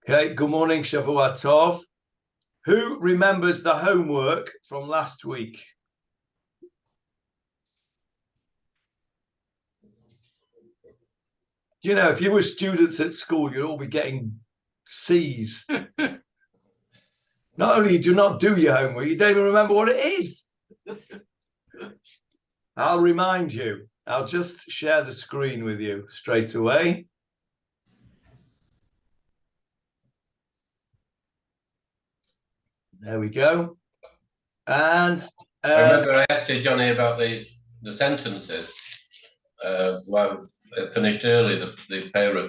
Okay, good morning, Shavua Tov. Who remembers the homework from last week? You know, if you were students at school, you'd all be getting C's. Not only do you not do your homework, you don't even remember what it is. I'll remind you. I'll just share the screen with you straight away. There we go. And I remember I asked you, Johnny, about the sentences. Well, it finished early, the Peruk.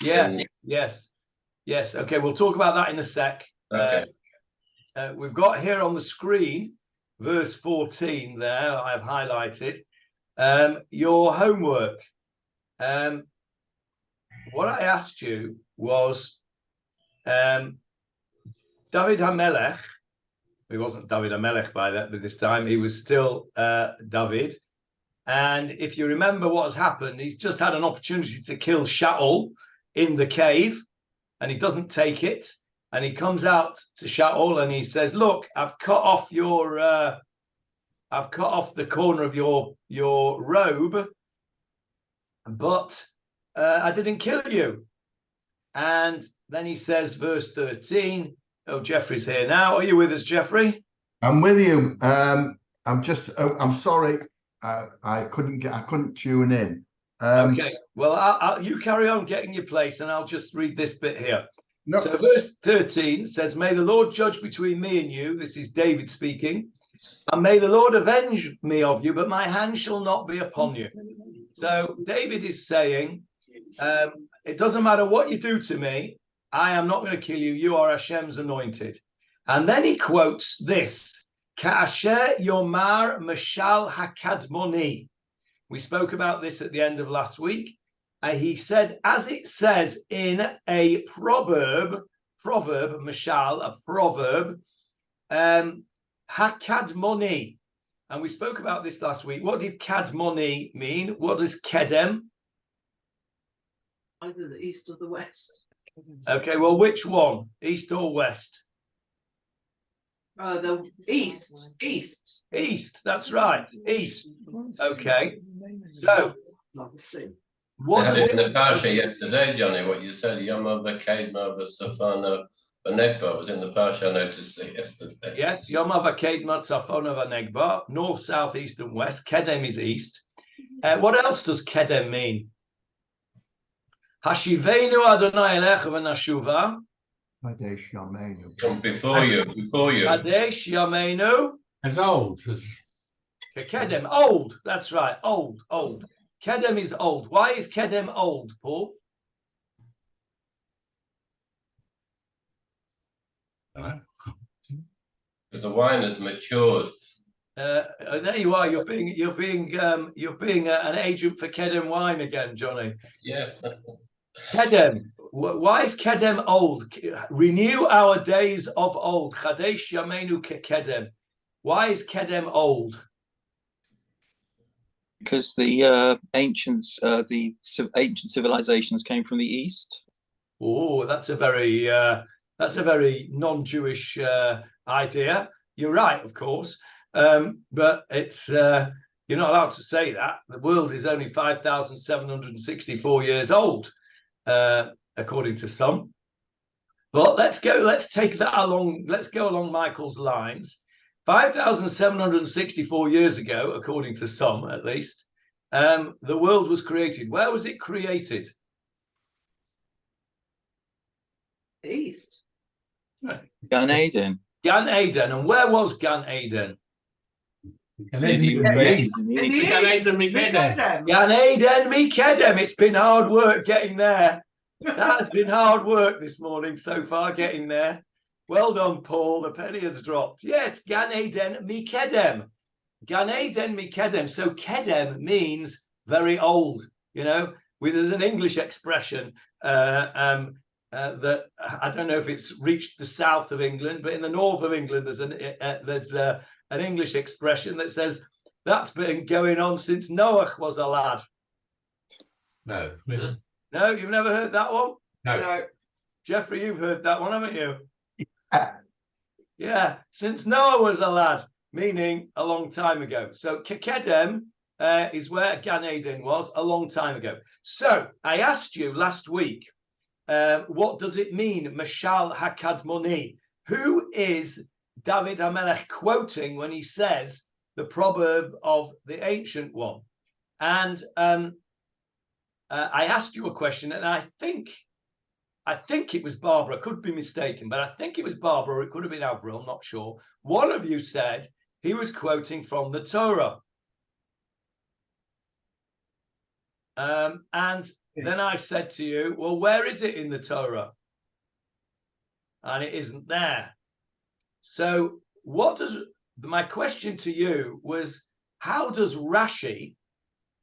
Yeah, yes. Okay, we'll talk about that in a sec. Okay. We've got here on the screen, verse 14 there, I've highlighted. Your homework. What I asked you was David HaMelech. He wasn't David HaMelech by this time. He was still David. And if you remember what has happened, he's just had an opportunity to kill Shaul in the cave, and he doesn't take it. And he comes out to Shaul and he says, "Look, I've cut off the corner of your robe, but I didn't kill you." And then he says, verse 13. Oh, Jeffrey's here now. Are you with us, Jeffrey? I'm with you. I'm sorry. I couldn't tune in. Okay. Well, you carry on getting your place, and I'll just read this bit here. No. So verse 13 says, "May the Lord judge between me and you." This is David speaking. "And may the Lord avenge me of you, but my hand shall not be upon you." So David is saying, it doesn't matter what you do to me, I am not going to kill you. You are Hashem's anointed. And then he quotes this, Ka'asher Yomar Mashal Hakadmoni. We spoke about this at the end of last week. He said, as it says in a proverb, Mashal, a proverb, Hakadmoni. And we spoke about this last week. What did Kadmoni mean? What does Kedem? Either the east or the west. Okay, well, which one? East or west? The east. East, that's right. East. Okay. So, what I had it in the Parsha yesterday, Johnny, what you said, Yom HaVakedma V'Safana V'Negba was in the Parsha, I noticed it yesterday. Yes, Yom HaVakedma Tzafona V'Negba, north, south, east, and west. Kedem is east. What else does Kedem mean? Hashivenu Adonai Elech V'Nashuva. Kadesh Yameinu. Come before you. Kadesh Yameinu. As old. Kedem, old. That's right, old. Kedem is old. Why is Kedem old, Paul? The wine has matured. There you are. You're being an agent for Kedem wine again, Johnny. Yeah. Kedem. Why is Kedem old? Renew our days of old. Chadesh Yameinu Kedem. Why is Kedem old? Because the ancient civilizations came from the east. Oh, that's a very non-Jewish idea. You're right, of course, but it's you're not allowed to say that. The world is only 5,764 years old, according to some. But let's take that along. Let's go along Michael's lines. 5,764 years ago, according to some, at least, the world was created. Where was it created? East. Gan Eden. Gan Eden. And where was Gan Eden? Gan Eden Mikedem. It's been hard work getting there. That's been hard work this morning so far, getting there. Well done, Paul. The penny has dropped. Yes, Gan Eden Mikedem. Gan Eden Mikedem. So Kedem means very old. You know, there's an English expression that I don't know if it's reached the south of England, but in the north of England there's an English expression that says that's been going on since Noah was a lad. No. No, you've never heard that one? No. Jeffrey, you've heard that one, haven't you? Uh, Yeah, since Noah was a lad, meaning a long time ago. So Kekedem is where Gan Eden was a long time ago. So I asked you last week, what does it mean, Mashal Hakadmoni? Who is David HaMelech quoting when he says the proverb of the ancient one? And I asked you a question, and I think it was Barbara. I could be mistaken, but I think it was Barbara, or it could have been Avril, I'm not sure. One of you said he was quoting from the Torah. And then I said to you, well, where is it in the Torah? And it isn't there. So my question to you was, how does Rashi,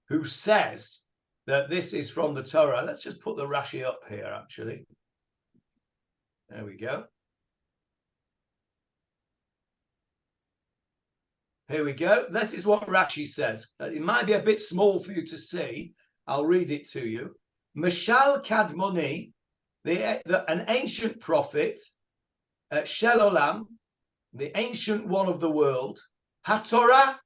who says that this is from the Torah, let's just put the Rashi up here, actually. There we go. Here we go. This is what Rashi says. It might be a bit small for you to see. I'll read it to you. Mashal Kadmoni, an ancient prophet, Shel Olam, the ancient one of the world. HaTorah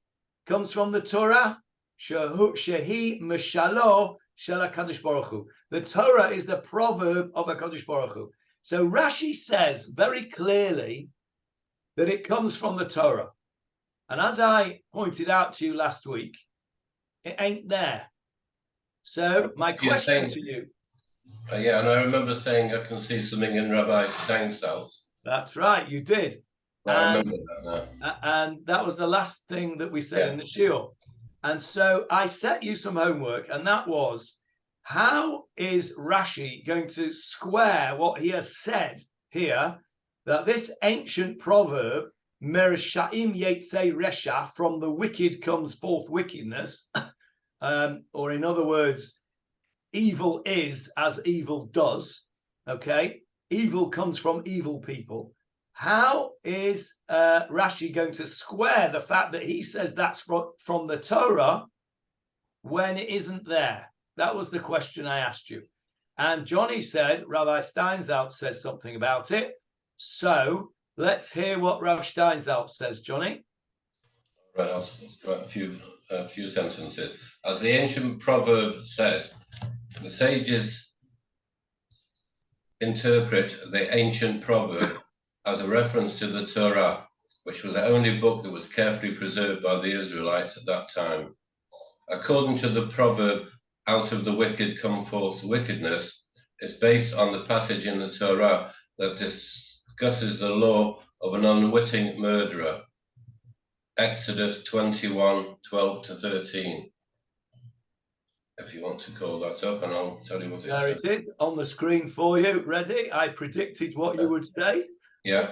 comes from the Torah. Shehi Mashalo Shel HaKadosh Baruch Hu. The Torah is the proverb of HaKadosh Baruch Hu. So Rashi says very clearly that it comes from the Torah. And as I pointed out to you last week, it ain't there. So my question to you. Yeah, and I remember saying I can see something in Rabbi Steinsaltz. That's right, you did. I remember that now. And that was the last thing that we said in the shiur. And so I set you some homework, and that was, how is Rashi going to square what he has said here, that this ancient proverb, Mersha'im Yetzei Resha, from the wicked comes forth wickedness, or in other words, evil is as evil does, okay? Evil comes from evil people. How is Rashi going to square the fact that he says that's from the Torah when it isn't there? That was the question I asked you. And Johnny said, Rabbi Steinsaltz says something about it. So let's hear what Rav Steinsaltz says, Johnny. Right, I'll write a few sentences. As the ancient proverb says, the sages interpret the ancient proverb as a reference to the Torah, which was the only book that was carefully preserved by the Israelites at that time. According to the proverb, out of the wicked come forth wickedness, is based on the passage in the Torah that discusses the law of an unwitting murderer. Exodus 21:12-13. If you want to call that up, and I'll tell you what it There says. it is on the screen for you. Ready? I predicted what you would say. Yeah.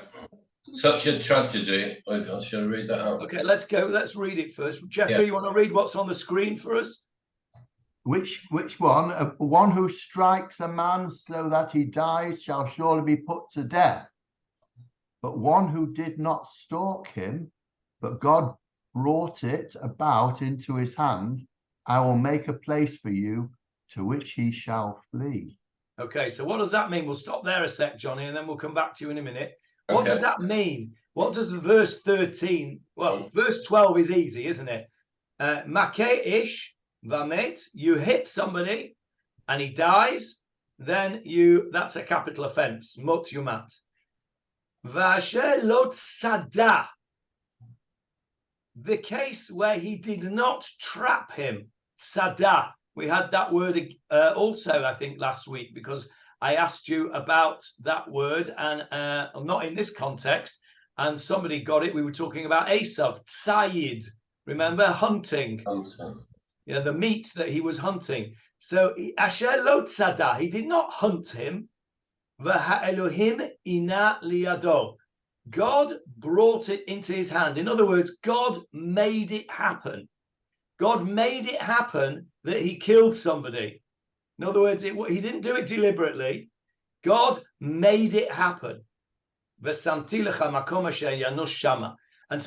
Such a tragedy. I shall read that out. Okay, let's go. Let's read it first. Jeffrey, Yeah. you want to read what's on the screen for us? Which one? One who strikes a man so that he dies shall surely be put to death. But one who did not stalk him, but God brought it about into his hand, I will make a place for you to which he shall flee. Okay, so what does that mean? We'll stop there a sec, Johnny, and then we'll come back to you in a minute. What does that mean? What does verse 13? Well, verse 12 is easy, isn't it? Makot ish vamet, you hit somebody and he dies, then that's a capital offense, mot yumat. V'asher lo tzada, the case where he did not trap him, tzada. We had that word also, I think, last week, because I asked you about that word, and not in this context, and somebody got it. We were talking about Esav, tzayid, remember, hunting. Yeah, the meat that he was hunting. So asher lo tzada, he did not hunt him. V'ha'elohim ina liado, God brought it into his hand. In other words, God made it happen. God made it happen that he killed somebody. In other words, he didn't do it deliberately. God made it happen. And so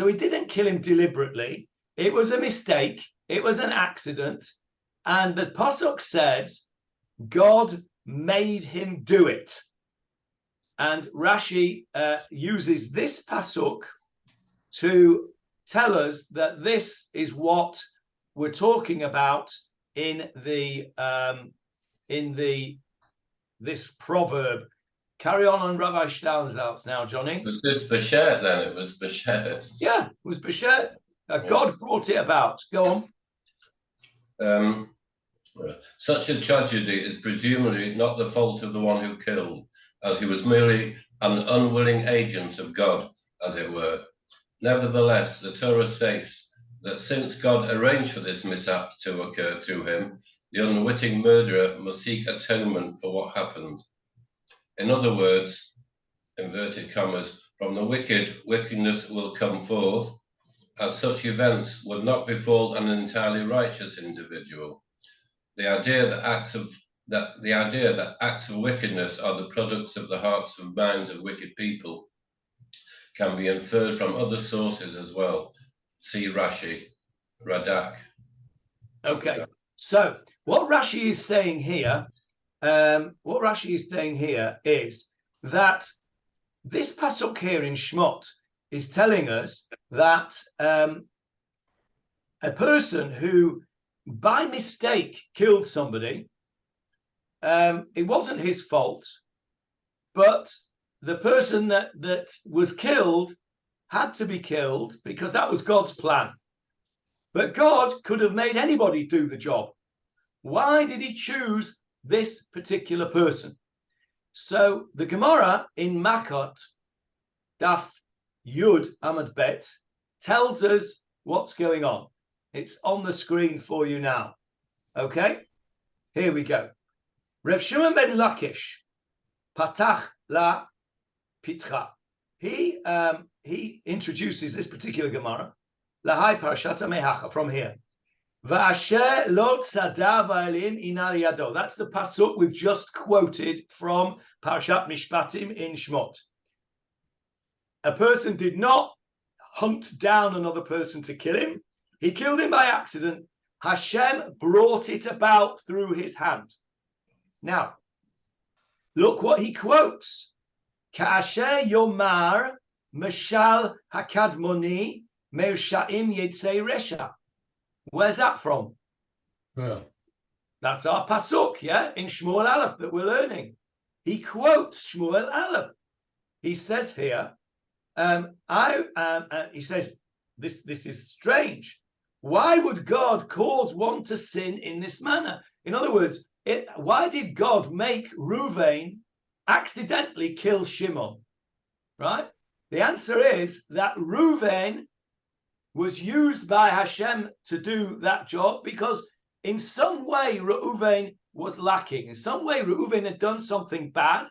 he didn't kill him deliberately. It was a mistake. It was an accident. And the Pasuk says, God made him do it. And Rashi uses this pasuk to tell us that this is what we're talking about in this proverb. Carry on Rabbi Steinsaltz now, Johnny. Was this Beshet then? It was Beshet. Yeah, it was Beshet. God brought it about. Go on. Such a tragedy is presumably not the fault of the one who killed, as he was merely an unwilling agent of God, as it were. Nevertheless, the Torah states that since God arranged for this mishap to occur through him, the unwitting murderer must seek atonement for what happened. In other words, inverted commas, from the wicked, wickedness will come forth, as such events would not befall an entirely righteous individual. The idea that acts of wickedness are the products of the hearts and minds of wicked people can be inferred from other sources as well. See Rashi, Radak. Okay, so what Rashi is saying here, is that this pasuk here in Shmot is telling us that a person who by mistake killed somebody, it wasn't his fault, but the person that was killed had to be killed because that was God's plan. But God could have made anybody do the job. Why did he choose this particular person? So the Gemarah in Makot, Daf Yud Amud Bet, tells us what's going on. It's on the screen for you now. Okay, here we go. Rav Shimon ben Lakish, Patach la Pitcha. He introduces this particular Gemarah, Lahai Parashat Mehacha, from here. Va'asher lo tzada va'elin inal yado. That's the pasuk we've just quoted from Parashat Mishpatim in Shmot. A person did not hunt down another person to kill him. He killed him by accident. Hashem brought it about through his hand. Now, look what he quotes. Ka'asher yomar mashal hakadmoni me'ushaim yetzei resha. Where's that from? Well, that's our pasuk, yeah, in Shmuel Aleph that we're learning. He quotes Shmuel Aleph. He says here, he says, this is strange. Why would God cause one to sin in this manner? In other words, why did God make Reuven accidentally kill Shimon? Right? The answer is that Reuven was used by Hashem to do that job because in some way Reuven was lacking. In some way Reuven had done something bad,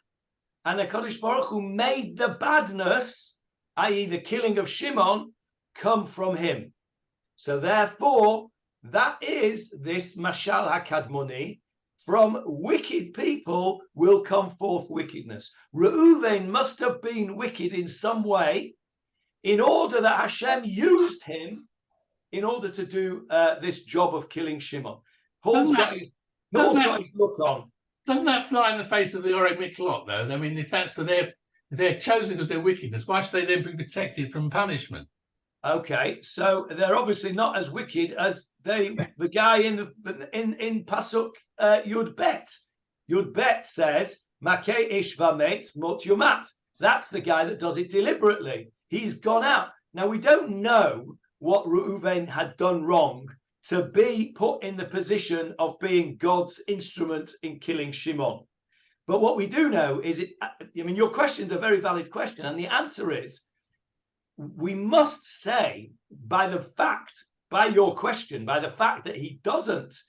and the HaKadosh Baruch Hu made the badness, i.e. the killing of Shimon, come from him. So therefore, that is this Mashal HaKadmoni, from wicked people will come forth wickedness. Reuven must have been wicked in some way in order that Hashem used him in order to do this job of killing Shimon. Paul's got his look on. Doesn't that fly in the face of the Orei Miklot, though? I mean, if they're chosen because they're wickedness, why should they then be protected from punishment? Okay, so they're obviously not as wicked as the guy in Pasuk Yud Bet. Yud Bet says, Makei ish vamet mot yumat. That's the guy that does it deliberately. He's gone out. Now, we don't know what Reuven had done wrong to be put in the position of being God's instrument in killing Shimon. But what we do know is, your question's a very valid question, and the answer is, we must say, by your question, by the fact that he doesn't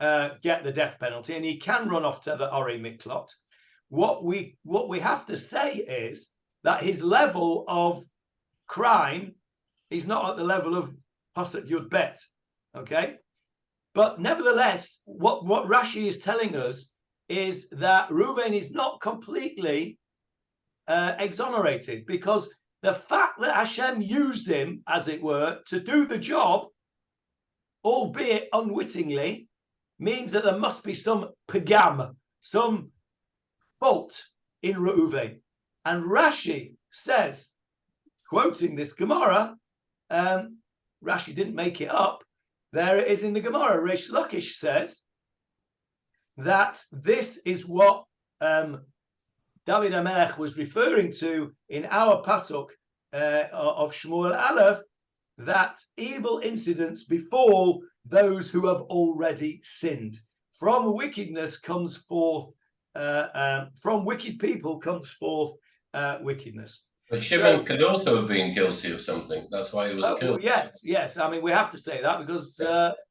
get the death penalty and he can run off to the Orei Miklot, what we have to say is that his level of crime is not at the level of Pasuk Yud Bet, okay? But nevertheless, what Rashi is telling us is that Reuven is not completely exonerated, because the fact that Hashem used him, as it were, to do the job, albeit unwittingly, means that there must be some pagam, some fault in Reuven. And Rashi says, quoting this Gemarah, Rashi didn't make it up. There it is in the Gemarah. Refelcts says that this is what David HaMelech was referring to in our pasuk of Shmuel Aleph, that evil incidents befall those who have already sinned. From wickedness comes forth, from wicked people comes forth wickedness. But Shimon could also have been guilty of something. That's why he was killed. Yes. I mean, we have to say that because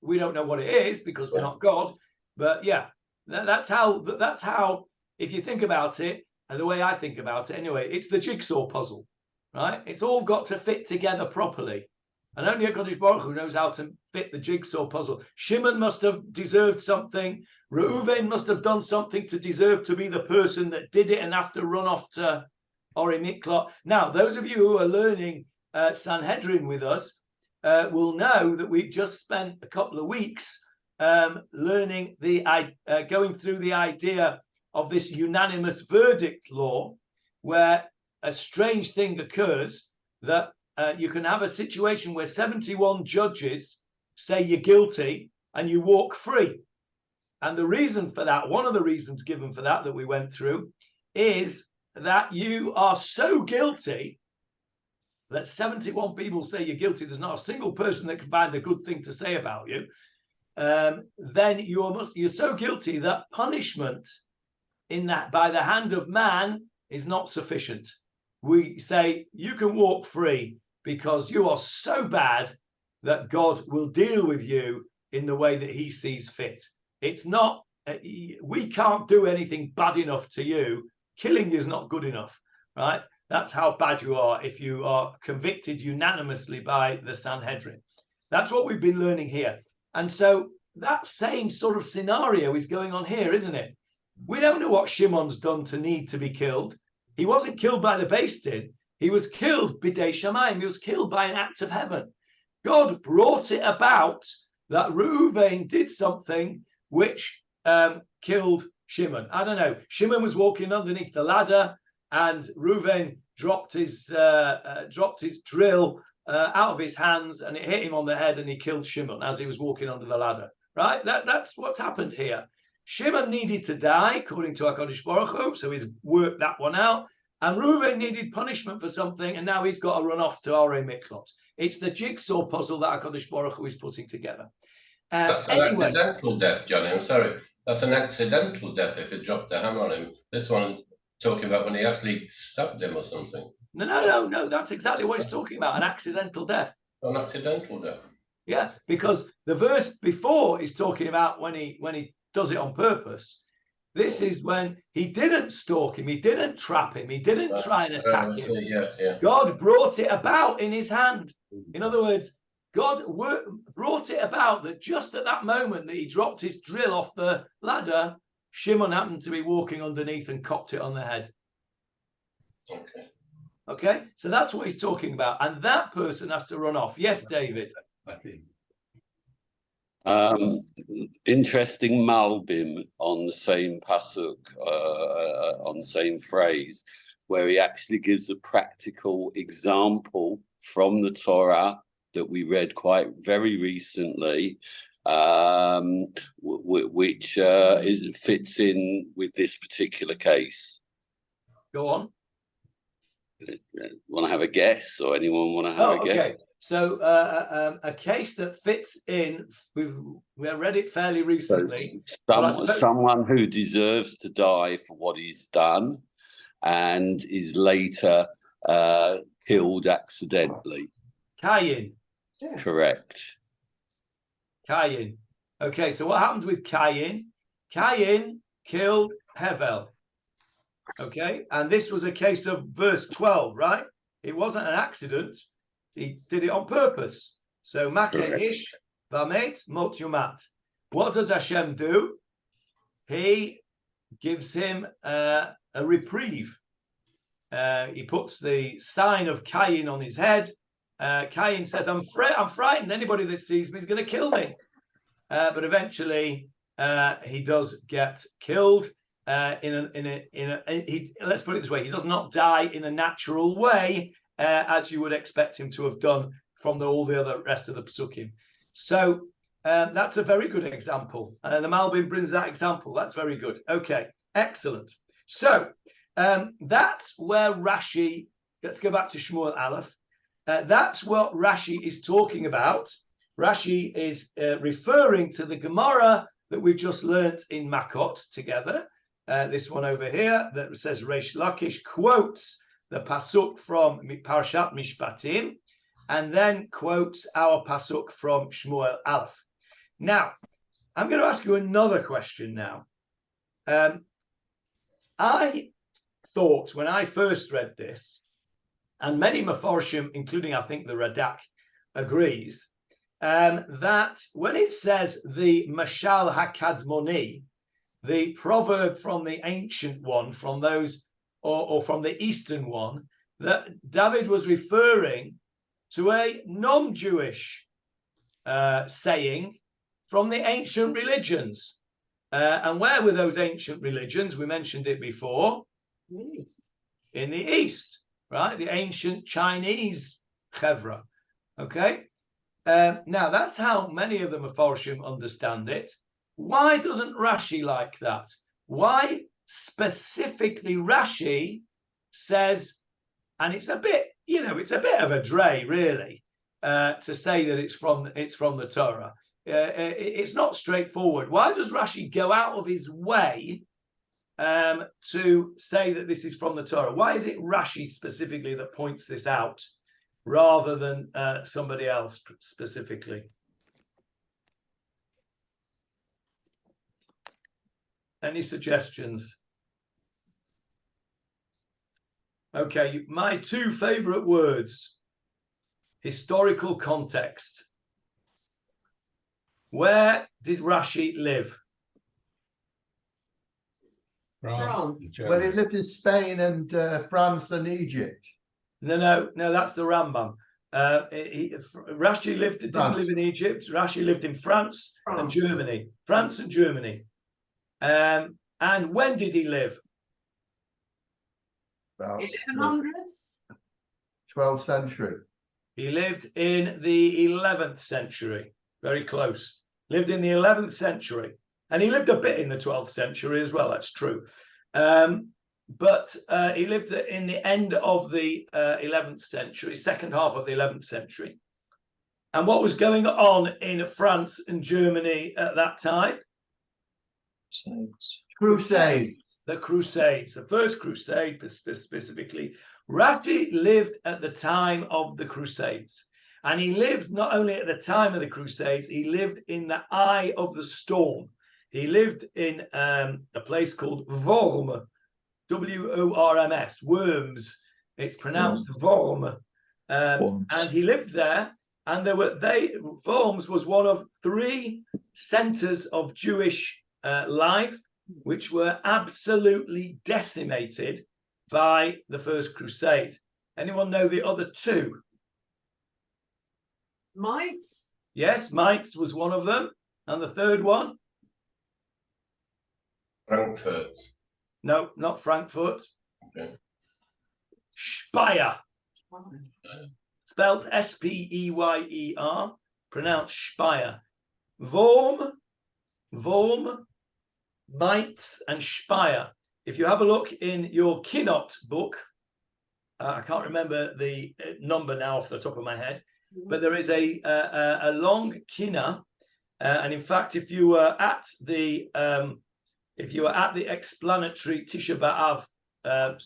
we don't know what it is because we're not God. But yeah, that's how. If you think about it, and the way I think about it, anyway, it's the jigsaw puzzle, right? It's all got to fit together properly, and only HaKadosh Baruch Hu knows how to fit the jigsaw puzzle. Shimon must have deserved something. Reuven must have done something to deserve to be the person that did it and have to run off to Ori Miklot. Now, those of you who are learning Sanhedrin with us will know that we've just spent a couple of weeks learning going through the idea of this unanimous verdict law, where a strange thing occurs that you can have a situation where 71 judges say you're guilty and you walk free. And the reason for that, one of the reasons given for that we went through, is that you are so guilty that 71 people say you're guilty. There's not a single person that can find a good thing to say about you. Then you're so guilty that punishment in that by the hand of man is not sufficient. We say you can walk free because you are so bad that God will deal with you in the way that he sees fit. It's not, we can't do anything bad enough to you. Killing you is not good enough, right? That's how bad you are if you are convicted unanimously by the Sanhedrin. That's what we've been learning here. And so that same sort of scenario is going on here, isn't it? We don't know what Shimon's done to need to be killed. He wasn't killed by the Beis Din. He was killed b'dei shamayim. He was killed by an act of heaven. God brought it about that Reuven did something which killed Shimon. I don't know. Shimon was walking underneath the ladder, and Reuven dropped his drill out of his hands, and it hit him on the head, and he killed Shimon as he was walking under the ladder. Right? That's what's happened here. Shimon needed to die, according to HaKadosh Baruch Hu, so he's worked that one out. And Reuven needed punishment for something, and now he's got to run off to Ori Miklot. It's the jigsaw puzzle that HaKadosh Baruch Hu is putting together. That's an accidental death, Johnny. I'm sorry. That's an accidental death if it dropped a hammer on him. This one talking about when he actually stabbed him or something. No. That's exactly what he's talking about, an accidental death. An accidental death. Yes, because the verse before is talking about when he does it on purpose. This is when he didn't stalk him, he didn't trap him, he didn't try and attack him. Yes. God brought it about in his hand. In other words, God brought it about that just at that moment that he dropped his drill off the ladder, Shimon happened to be walking underneath and copped it on the head. Okay, so that's what he's talking about. And that person has to run off. Yes, David. I think. Interesting malbim on the same pasuk, on the same phrase, where he actually gives a practical example from the Torah that we read very recently, which fits in with this particular case. Go on. Want to have a guess, or anyone want to have a guess? So a case that fits in, we read it fairly recently. Someone who deserves to die for what he's done and is later killed accidentally. Cain. Correct. Cain. Okay, so what happened with Cain? Cain killed Hevel. Okay, and this was a case of verse 12, right? It wasn't an accident. He did it on purpose. So Makot ish v'amet mot yumat. What does Hashem do? He gives him a reprieve. He puts the sign of Cain on his head. Cain says, I'm frightened. Anybody that sees me is going to kill me. But eventually he does get killed. let's put it this way, he does not die in a natural way, as you would expect him to have done from all the other rest of the psukim. So that's a very good example. And the Malbim brings that example. That's very good. Okay, excellent. So that's where Rashi, let's go back to Shmuel Aleph. That's what Rashi is talking about. Rashi is referring to the Gemarah that we've just learnt in Makot together. This one over here that says Reish Lakish quotes the pasuk from Parashat Mishpatim and then quotes our pasuk from Shmuel Aleph. Now, I'm going to ask you another question now. I thought when I first read this, and many Mefarshim, including I think the Radak, agrees, that when it says the Mashal HaKadmoni, the proverb from the ancient one, from those, or from the Eastern one, that David was referring to a non-Jewish saying from the ancient religions. And where were those ancient religions? We mentioned it before. In the East, right? The ancient Chinese chevra. Okay? Now, that's how many of the Mefarshim understand it. Why doesn't Rashi like that? Why specifically Rashi says, and it's a bit, it's a bit of a dray, really, to say that it's from the Torah. It's not straightforward. Why does Rashi go out of his way to say that this is from the Torah? Why is it Rashi specifically that points this out rather than somebody else specifically? Any suggestions? Okay, my two favorite words: historical context. Where did Rashi live? France. Well, he lived in Spain and France and Egypt. No, that's the Rambam. Rashi didn't live in Egypt. Rashi lived in France and Germany. France and Germany. And when did he live? About 1100s. 12th century. He lived in the 11th century. Very close. Lived in the 11th century. And he lived a bit in the 12th century as well, that's true. But he lived in the end of the 11th century, second half of the 11th century. And what was going on in France and Germany at that time? Crusades. The Crusades, the first Crusade specifically. Rashi lived at the time of the Crusades. And he lived not only at the time of the Crusades, he lived in the eye of the storm. He lived in a place called Worms, W-O-R-M-S, Worms. It's pronounced Worms. And he lived there. And Worms was one of three centers of Jewish life, which were absolutely decimated by the First Crusade. Anyone know the other two? Mainz. Yes, Mainz was one of them. And the third one? Frankfurt. No, not Frankfurt. Okay. Speyer. Spelled S-P-E-Y-E-R. Pronounced Speyer. Worms, Mainz, and Speyer. If you have a look in your Kinot book, I can't remember the number now off the top of my head, but there is a long Kina, and in fact, if you were at the explanatory Tisha B'Av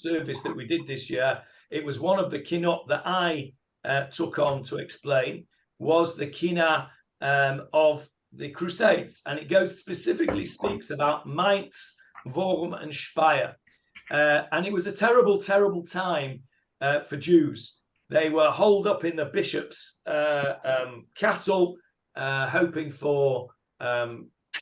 service that we did this year, it was one of the Kinot that I took on to explain, was the Kina of the Crusades, and it specifically speaks about Mainz, Worms, and Speyer, and it was a terrible, terrible time for Jews. They were holed up in the bishop's castle, hoping for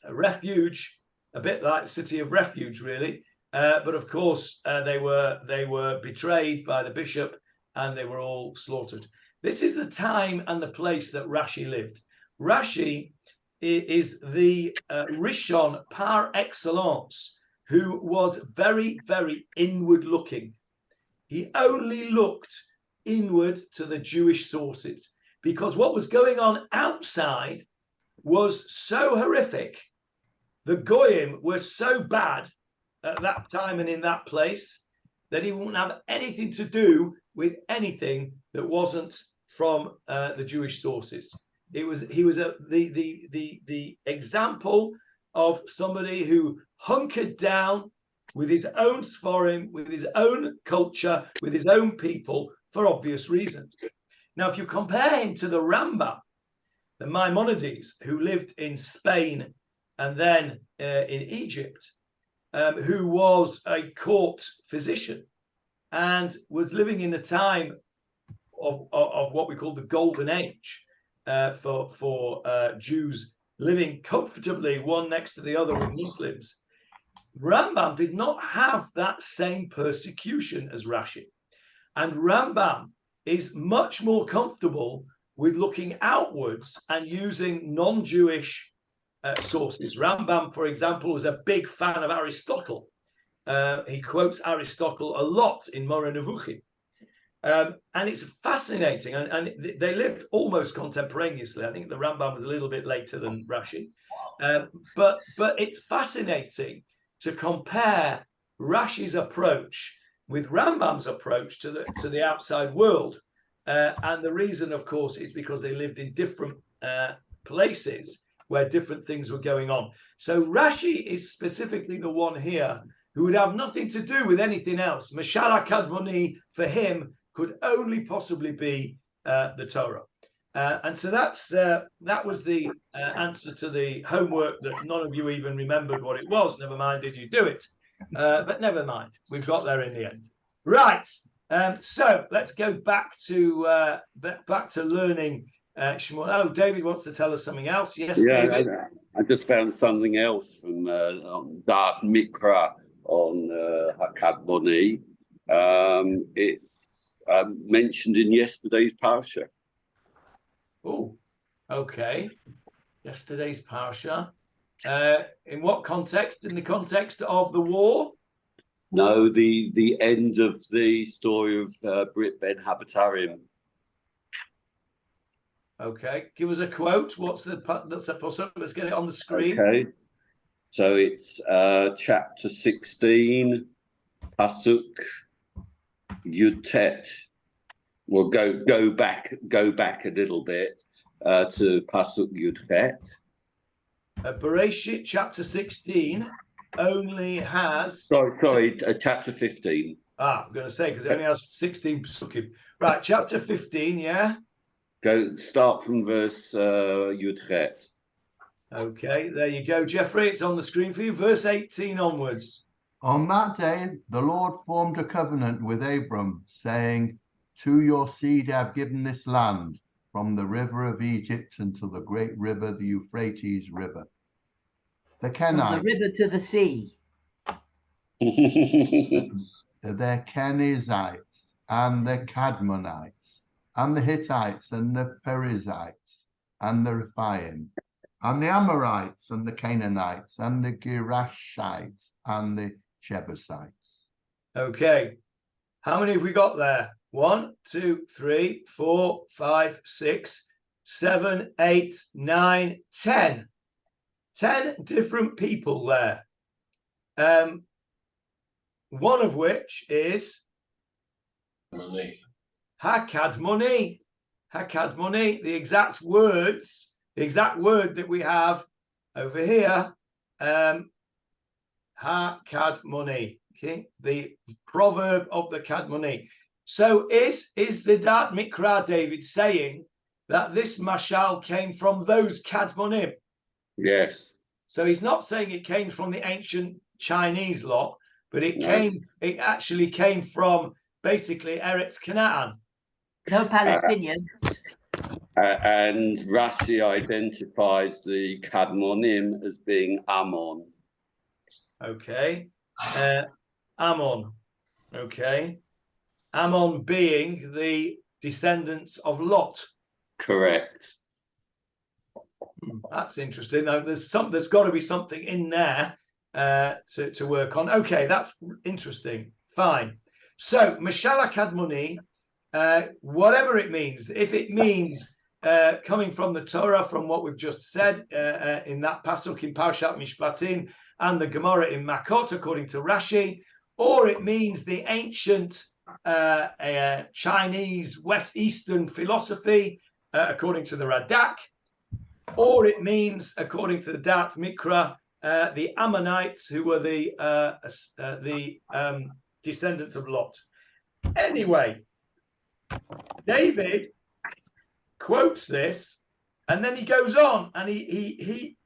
refuge, a bit like City of Refuge, really. But of course, they were betrayed by the bishop, and they were all slaughtered. This is the time and the place that Rashi lived. Rashi is the Rishon par excellence who was very, very inward looking. He only looked inward to the Jewish sources, because what was going on outside was so horrific. The Goyim were so bad at that time and in that place that he wouldn't have anything to do with anything that wasn't from the Jewish sources. He was the example of somebody who hunkered down with his own Sforim, with his own culture, with his own people, for obvious reasons. Now, if you compare him to the Rambam, the Maimonides, who lived in Spain and then in Egypt, who was a court physician and was living in the time of what we call the Golden Age for Jews living comfortably one next to the other with Muslims. Rambam did not have that same persecution as Rashi. And Rambam is much more comfortable with looking outwards and using non-Jewish sources. Rambam, for example, was a big fan of Aristotle. He quotes Aristotle a lot in Moreh Nevuchim. And it's fascinating. And they lived almost contemporaneously. I think the Rambam was a little bit later than Rashi. But it's fascinating to compare Rashi's approach with Rambam's approach to the outside world. And the reason, of course, is because they lived in different places where different things were going on. So Rashi is specifically the one here who would have nothing to do with anything else. Mashal HaKadmoni for him could only possibly be the Torah. And so that was the answer to the homework that none of you even remembered what it was. Never mind, did you do it? But never mind, we've got there in the end. Right. So let's go back to learning Shmuel. Oh, David wants to tell us something else. Yes, Yeah, David. I just found something else from Da'at Mikra on Hakadmoni. It mentioned in yesterday's parsha. Oh, okay. Yesterday's parsha. In what context? In the context of the war? No, the end of the story of Brit Ben Habatarim. Okay, give us a quote. That's a pasuk. Let's get it on the screen. Okay, so it's chapter 16, pasuk Yutet. We'll go back a little bit to pasuk Yutet. Bereshit chapter 16 only had. Sorry, chapter 15. I'm going to say because it only has 16 pasukim. Right, chapter 15. Yeah. Start from verse Yudchet. Okay, there you go, Jeffrey. It's on the screen for you. Verse 18 onwards. On that day, the Lord formed a covenant with Abram, saying, to your seed I have given this land, from the river of Egypt until the great river, the Euphrates River. The From Kenites, the river to the sea. the Kenizzites, and the Cadmonites, and the Hittites, and the Perizzites, and the Rephaim, and the Amorites, and the Canaanites, and the Girashites, and the Jebusites. Okay, how many have we got there? 1, 2, 3, 4, 5, 6, 7, 8, 9, 10. 10 different people there. One of which is Hakadmoni. Hakadmoni, the exact word that we have over here, Hakadmoni, okay, the proverb of the Kadmoni. So is the Da'at Mikra, David, saying that this mashal came from those Kadmonim? Yes. So he's not saying it came from the ancient Chinese lot, but it actually came from basically Eretz Canaan. No Palestinian. And Rashi identifies the Kadmonim as being Ammon. Okay. Ammon. Okay. Ammon being the descendants of Lot. to work on. Okay, that's interesting. Fine. So Mashala Kadmoni, whatever it means, if it means coming from the Torah, from what we've just said in that pasuk in Parshat Mishpatim and the Gemarah in Makot, according to Rashi, or it means the ancient Chinese West Eastern philosophy, according to the Radak, or it means, according to the Dat Mikra, the Ammonites, who were the descendants of Lot. Anyway, David quotes this, and then he goes on, and he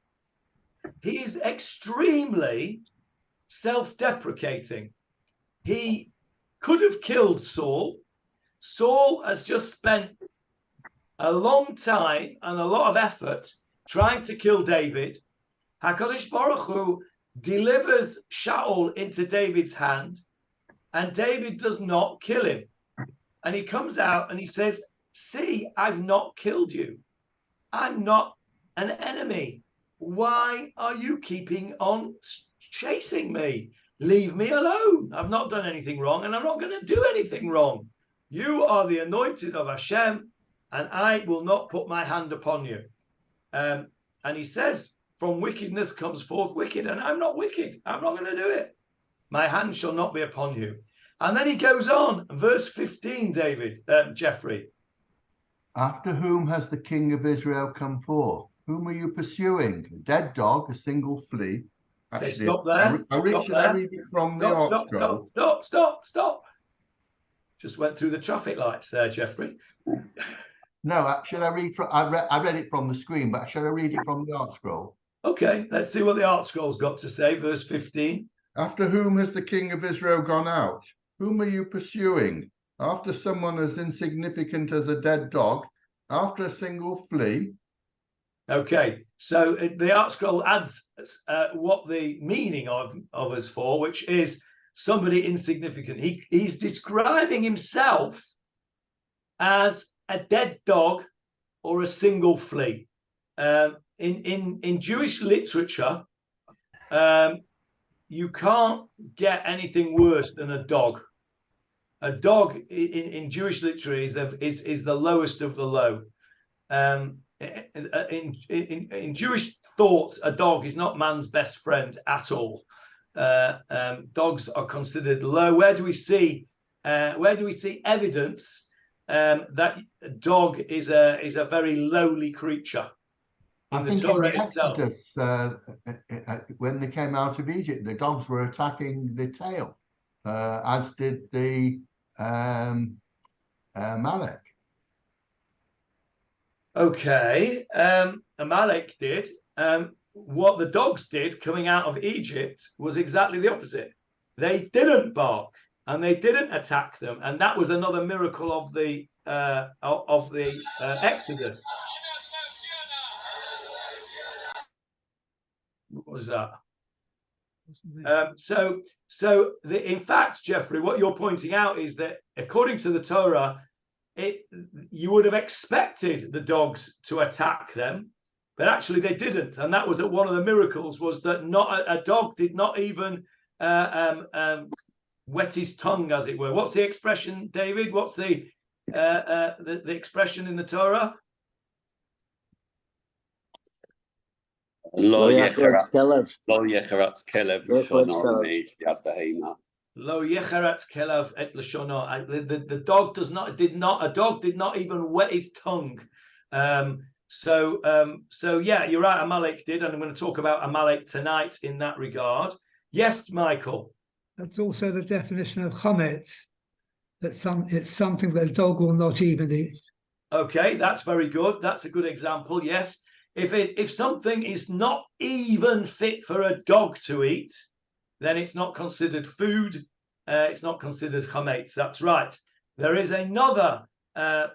is extremely self-deprecating. He could have killed Saul. Saul has just spent a long time and a lot of effort trying to kill David. HaKadosh Baruch Hu delivers Shaul into David's hand, and David does not kill him. And he comes out and he says, see, I've not killed you. I'm not an enemy. Why are you keeping on chasing me? Leave me alone. I've not done anything wrong, and I'm not going to do anything wrong. You are the anointed of Hashem, and I will not put my hand upon you. And he says, from wickedness comes forth wicked, and I'm not wicked. I'm not going to do it. My hand shall not be upon you. And then he goes on, verse 15, David, Jeffrey. After whom has the king of Israel come forth? Whom are you pursuing? A dead dog, a single flea. Actually, stop there. I read it from the Art Scroll. Stop. Just went through the traffic lights there, Jeffrey. No, should I read from? I read it from the screen, but should I read it from the Art Scroll? Okay, let's see what the Art Scroll's got to say. Verse 15. After whom has the king of Israel gone out? Whom are you pursuing? After someone as insignificant as a dead dog? After a single flea? Okay, so the Art Scroll adds what the meaning of is for, which is somebody insignificant. He's describing himself as a dead dog or a single flea. In Jewish literature, you can't get anything worse than a dog. A dog in Jewish literature is the lowest of the low. In Jewish thought, a dog is not man's best friend at all. Dogs are considered low. Where do we see evidence that a dog is a very lowly creature? I think in the Exodus, when they came out of Egypt, the dogs were attacking the tail, as did the Amalek. Okay, Amalek did. What the dogs did coming out of Egypt was exactly the opposite. They didn't bark and they didn't attack them, and that was another miracle of the Exodus. What was that? In fact, Jeffrey, what you're pointing out is that according to the Torah, you would have expected the dogs to attack them, but actually they didn't, and that was one of the miracles, was that not a dog did not even wet his tongue, as it were. What's the expression, David? What's the expression in the Torah? Lo yecherat kelev l'shono me'yad behema. Lo yecherat kelev et l'shono. The dog did not even wet his tongue. So yeah, you're right. Amalek did, and I'm going to talk about Amalek tonight in that regard. Yes, Michael. That's also the definition of chametz. It's something that a dog will not even eat. Okay, that's very good. That's a good example. Yes. If something is not even fit for a dog to eat, then it's not considered food. It's not considered chametz. That's right. There is another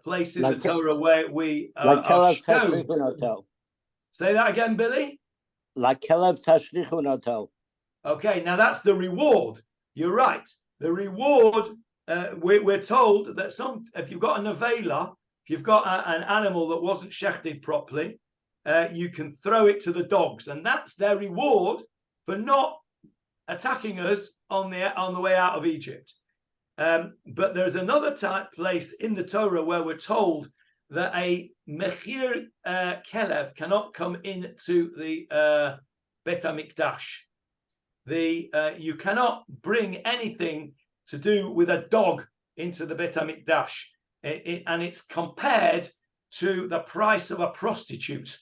place in the Torah where we like kelev tashlichun otel. Say that again, Billy. Like kelev tashlichun otel. Okay, now that's the reward. You're right. The reward. We're told that if you've got a nevela, if you've got an animal that wasn't shechted properly, you can throw it to the dogs, and that's their reward for not attacking us on the way out of Egypt. But there's another place in the Torah where we're told that a mechir kelev cannot come into the Bet HaMikdash. You cannot bring anything to do with a dog into the Bet HaMikdash, and it's compared to the price of a prostitute,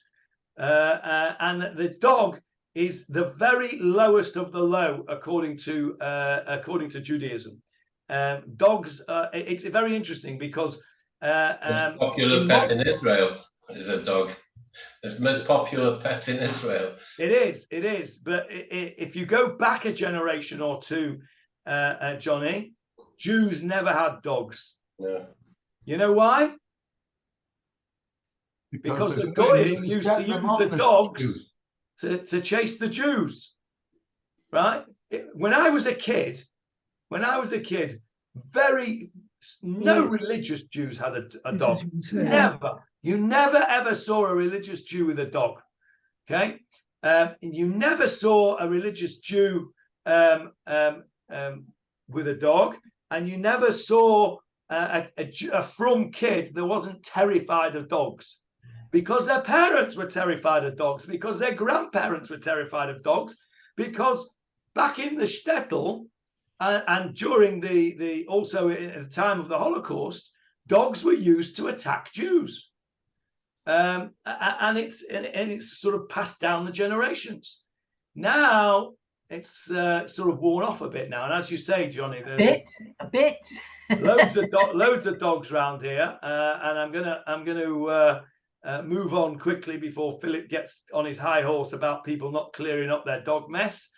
and the dog is the very lowest of the low according to Judaism. Dogs, it's very interesting because the popular pet in Israel is a dog. It's the most popular pet in Israel. It is. But if you go back a generation or two, Johnny, Jews never had dogs. No. You know why? Because the Goyim used to use the dogs to chase the Jews, right? When I was a kid, no religious Jews had a dog. Never. You never ever saw a religious Jew with a dog. Okay, you never saw a religious Jew with a dog, and you never saw a from kid that wasn't terrified of dogs, because their parents were terrified of dogs, because their grandparents were terrified of dogs, because back in the shtetl and during also at the time of the Holocaust, dogs were used to attack Jews. And it's sort of passed down the generations. Now it's sort of worn off a bit now, and as you say, Johnny, a bit, loads of dogs around here, and I'm gonna move on quickly before Philip gets on his high horse about people not clearing up their dog mess.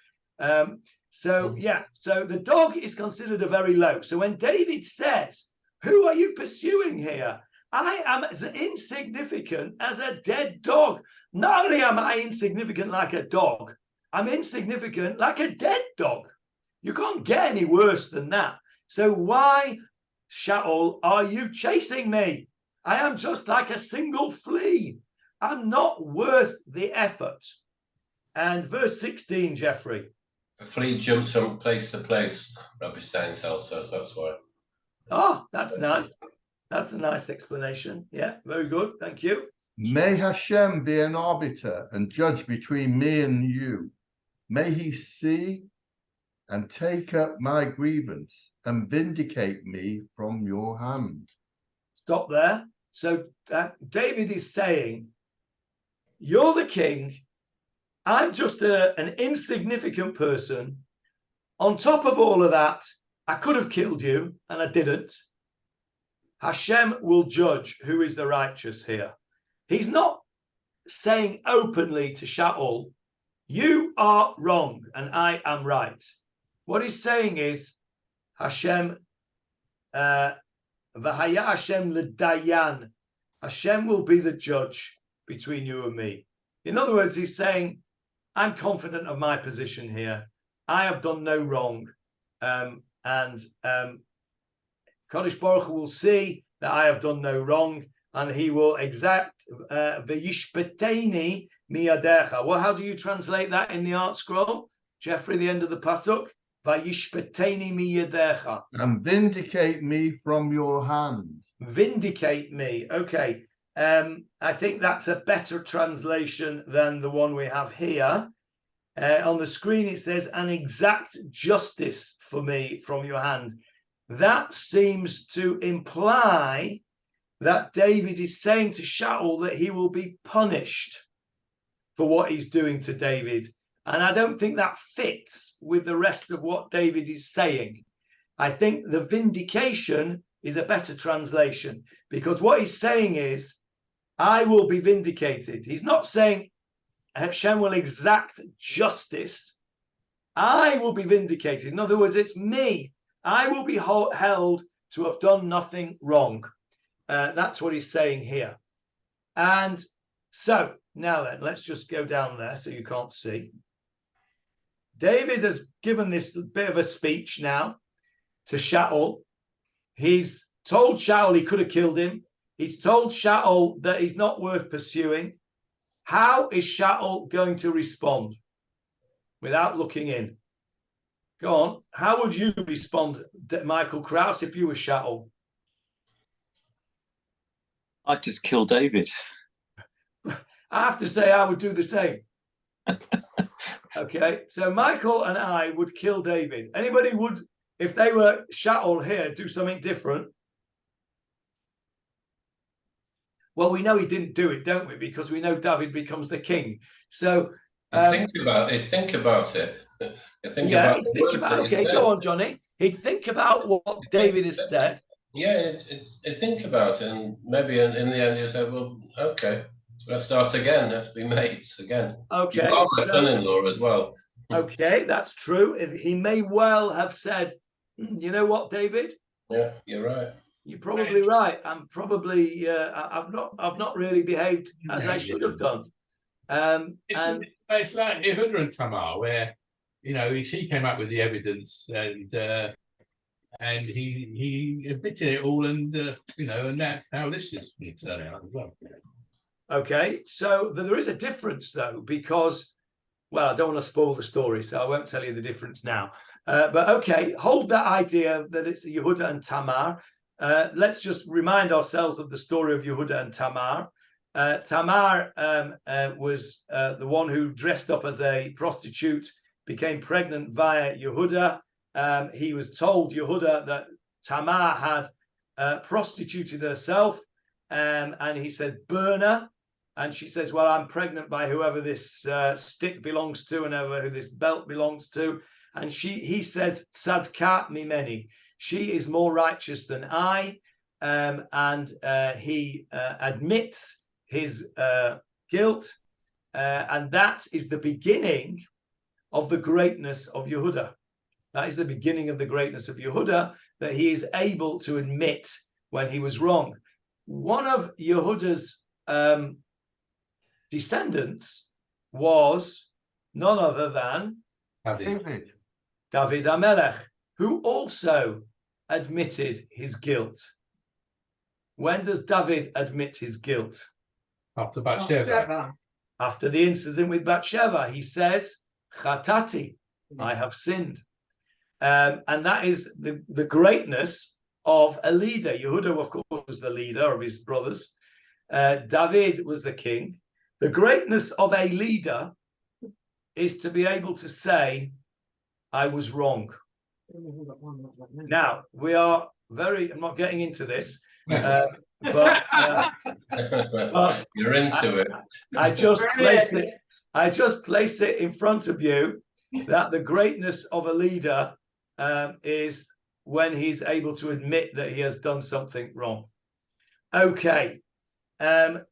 So the dog is considered a very low. So when David says, "Who are you pursuing here? I am as insignificant as a dead dog." Not only am I insignificant like a dog, I'm insignificant like a dead dog. You can't get any worse than that. So why, Shaul, are you chasing me? I am just like a single flea. I'm not worth the effort. And verse 16, Jeffrey. A flea jumps from place to place, Rabbi Steinsel says, that's why. Oh, that's nice. That's a nice explanation. Yeah, very good. Thank you. May Hashem be an arbiter and judge between me and you. May he see and take up my grievance and vindicate me from your hand. Stop there. So David is saying, you're the king. I'm just an insignificant person. On top of all of that, I could have killed you and I didn't. Hashem will judge who is the righteous here. He's not saying openly to Shaul, you are wrong and I am right. What he's saying is, Hashem, V'haya Hashem l'dayan. Hashem will be the judge between you and me. In other words, he's saying, I'm confident of my position here. I have done no wrong. Kodesh Baruch Hu will see that I have done no wrong, and he will exact v'yishpeteni miyadecha. Well, how do you translate that in the art scroll, Jeffrey? The end of the pasuk, v'yishpeteni miyadecha. And vindicate me from your hand. Vindicate me. Okay. I think that's a better translation than the one we have here. On the screen it says, an exact justice for me from your hand. That seems to imply that David is saying to Shaul that he will be punished for what he's doing to David. And I don't think that fits with the rest of what David is saying. I think the vindication is a better translation, because what he's saying is, I will be vindicated. He's not saying Hashem will exact justice. I will be vindicated. In other words, it's me. I will be held to have done nothing wrong. That's what he's saying here. And so now then, let's just go down there so you can't see. David has given this bit of a speech now to Shaul. He's told Shaul he could have killed him. He's told Shaul that he's not worth pursuing. How is Shaul going to respond? Without looking in. Go on. How would you respond, Michael Krauss, if you were Shaul? I'd just kill David. I have to say I would do the same. Okay, so Michael and I would kill David. Anybody would, if they were Shaul here, do something different? Well, we know he didn't do it, don't we? Because we know David becomes the king. So think about it. Think about it. Okay, go on, Johnny. He'd think about what David has said. Yeah, think about it, and maybe in the end you say, well, okay, let's start again. Let's be mates again. Okay. You are my son-in-law as well. Okay, that's true. He may well have said, you know what, David? Yeah, you're right. You're probably right. I'm probably I've not really behaved as I should have done. It's like Yehuda and Tamar, where she came up with the evidence and he admitted it all, and and that's how this is going to turn out as well. Okay, so there is a difference though, because I don't want to spoil the story, so I won't tell you the difference now. But okay, hold that idea that it's Yehuda and Tamar. Let's just remind ourselves of the story of Yehuda and Tamar. Tamar was the one who dressed up as a prostitute, became pregnant via Yehuda. He was told, Yehuda, that Tamar had prostituted herself, and he said, burn her. And she says, well, I'm pregnant by whoever this stick belongs to and who this belt belongs to. And he says, Tzadka mimeni. She is more righteous than I. And he admits his guilt. And that is the beginning of the greatness of Yehuda. That is the beginning of the greatness of Yehuda, that he is able to admit when he was wrong. One of Yehuda's descendants was none other than David HaMelech, who also admitted his guilt. When does David admit his guilt? After Bathsheba. After the incident with Bathsheba, he says, Chatati, I have sinned. And that is the greatness of a leader. Yehuda, of course, was the leader of his brothers. David was the king. The greatness of a leader is to be able to say, I was wrong. Now, we are I'm not getting into this, but you're into it. I just place it in front of you that the greatness of a leader is when he's able to admit that he has done something wrong. Okay.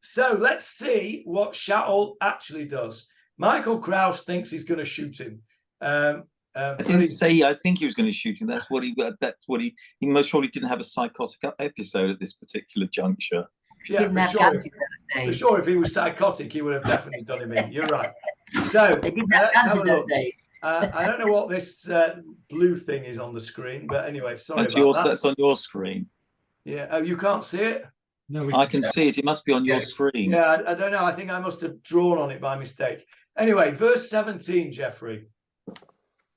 So let's see what Shaul actually does. Michael Krauss thinks he's going to shoot him. I didn't say I think he was going to shoot him. That's what he most probably didn't have a psychotic episode at this particular juncture. Yeah, for sure, if he was psychotic, he would have definitely done him in. You're right. So they didn't have guns in those days. I don't know what this blue thing is on the screen, but anyway, sorry That's on your screen. Yeah. Oh, you can't see it? No, I can see it. It must be on your screen. Yeah, I don't know. I think I must have drawn on it by mistake. Anyway, verse 17, Jeffrey.